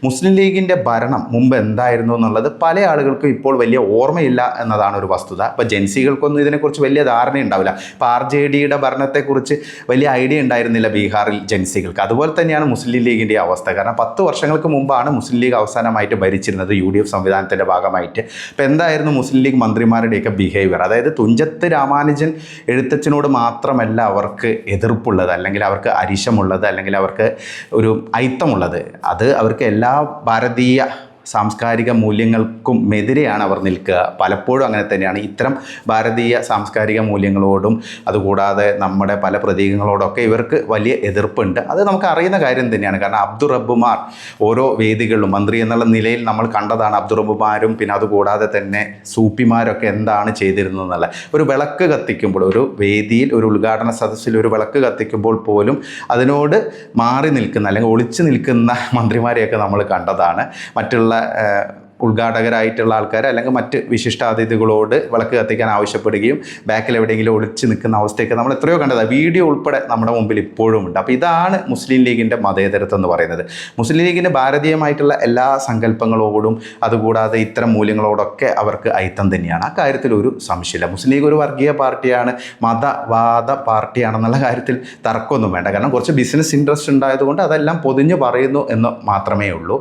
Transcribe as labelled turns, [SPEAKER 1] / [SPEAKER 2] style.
[SPEAKER 1] മുസ്ലിം ലീഗിൻ്റെ ഭരണം മുമ്പ് എന്തായിരുന്നു എന്നുള്ളത് പല ആളുകൾക്കും ഇപ്പോൾ വലിയ ഓർമ്മയില്ല എന്നതാണ് ഒരു വസ്തുത. ഇപ്പോൾ ജെൻസികൾക്കൊന്നും ഇതിനെക്കുറിച്ച് വലിയ ധാരണ ഉണ്ടാവില്ല. ഇപ്പോൾ RJDയുടെ ഭരണത്തെക്കുറിച്ച് വലിയ ഐഡിയ ഉണ്ടായിരുന്നില്ല ബീഹാറിൽ ജെൻസികൾക്ക്. അതുപോലെ തന്നെയാണ് മുസ്ലിം ലീഗിൻ്റെ അവസ്ഥ. കാരണം 10 വർഷങ്ങൾക്ക് മുമ്പാണ് മുസ്ലിം ലീഗ് അവസാനമായിട്ട് ഭരിച്ചിരുന്നത് UDF സംവിധാനത്തിൻ്റെ ഭാഗമായിട്ട്. ഇപ്പോൾ എന്തായിരുന്നു മുസ്ലിം ലീഗ് മന്ത്രിമാരുടെയൊക്കെ ബിഹേവിയർ? അതായത് തുഞ്ചത്ത് രാമാനുജൻ എഴുത്തച്ഛനോട് മാത്രമല്ല അവർക്ക് എതിർപ്പുള്ളത്, അല്ലെങ്കിൽ അവർക്ക് അരിശമുള്ളത്, അല്ലെങ്കിൽ അവർക്ക് ഒരു അയിത്തമുള്ളത്. അത് അവർക്ക് എല്ലാ ഭാരതീയ സാംസ്കാരിക മൂല്യങ്ങൾക്കും എതിരെയാണ് അവർ നിൽക്കുക. പലപ്പോഴും അങ്ങനെ തന്നെയാണ്. ഇത്തരം ഭാരതീയ സാംസ്കാരിക മൂല്യങ്ങളോടും അതുകൂടാതെ നമ്മുടെ പല പ്രതീകങ്ങളോടൊക്കെ ഇവർക്ക് വലിയ എതിർപ്പുണ്ട്. അത് നമുക്ക് അറിയുന്ന കാര്യം തന്നെയാണ്. കാരണം അബ്ദുൾ റബ്ബുമാർ ഓരോ വേദികളിലും മന്ത്രി എന്നുള്ള നിലയിൽ നമ്മൾ കണ്ടതാണ്. അബ്ദുൾ റബ്ബുമാരും പിന്നെ അതുകൂടാതെ തന്നെ സൂപ്പിമാരൊക്കെ എന്താണ് ചെയ്തിരുന്നതെന്നുള്ള ഒരു വിളക്ക് കത്തിക്കുമ്പോൾ, ഒരു വേദിയിൽ ഒരു ഉദ്ഘാടന സദസ്സിൽ ഒരു വിളക്ക് കത്തിക്കുമ്പോൾ പോലും അതിനോട് മാറി നിൽക്കുന്ന അല്ലെങ്കിൽ ഒളിച്ചു നിൽക്കുന്ന മന്ത്രിമാരെയൊക്കെ നമ്മൾ കണ്ടതാണ്. മറ്റുള്ള ഉദ്ഘാടകരായിട്ടുള്ള ആൾക്കാർ അല്ലെങ്കിൽ മറ്റ് വിശിഷ്ടാതിഥികളോട് വിളക്ക് കത്തിക്കാൻ ആവശ്യപ്പെടുകയും ബാക്കിൽ എവിടെയെങ്കിലും ഒളിച്ച് നിൽക്കുന്ന അവസ്ഥയൊക്കെ നമ്മൾ എത്രയോ കണ്ടതാണ്. വീഡിയോ ഉൾപ്പെടെ നമ്മുടെ മുമ്പിൽ ഇപ്പോഴും ഉണ്ട്. അപ്പോൾ ഇതാണ് മുസ്ലിം ലീഗിൻ്റെ മതേതരത്വം എന്ന് പറയുന്നത്. മുസ്ലിം ലീഗിന് ഭാരതീയമായിട്ടുള്ള എല്ലാ സങ്കല്പങ്ങളോടും അതുകൂടാതെ ഇത്തരം മൂല്യങ്ങളോടൊക്കെ അവർക്ക് അയിത്തം തന്നെയാണ്. ആ കാര്യത്തിൽ ഒരു സംശയമില്ല. മുസ്ലിം ലീഗ് ഒരു വർഗീയ പാർട്ടിയാണ്, മതവാദ പാർട്ടിയാണെന്നുള്ള കാര്യത്തിൽ തർക്കമൊന്നും വേണ്ട. കാരണം കുറച്ച് ബിസിനസ് ഇൻട്രസ്റ്റ് ഉണ്ടായതുകൊണ്ട് അതെല്ലാം പൊതിഞ്ഞ് പറയുന്നു എന്ന് മാത്രമേ ഉള്ളൂ.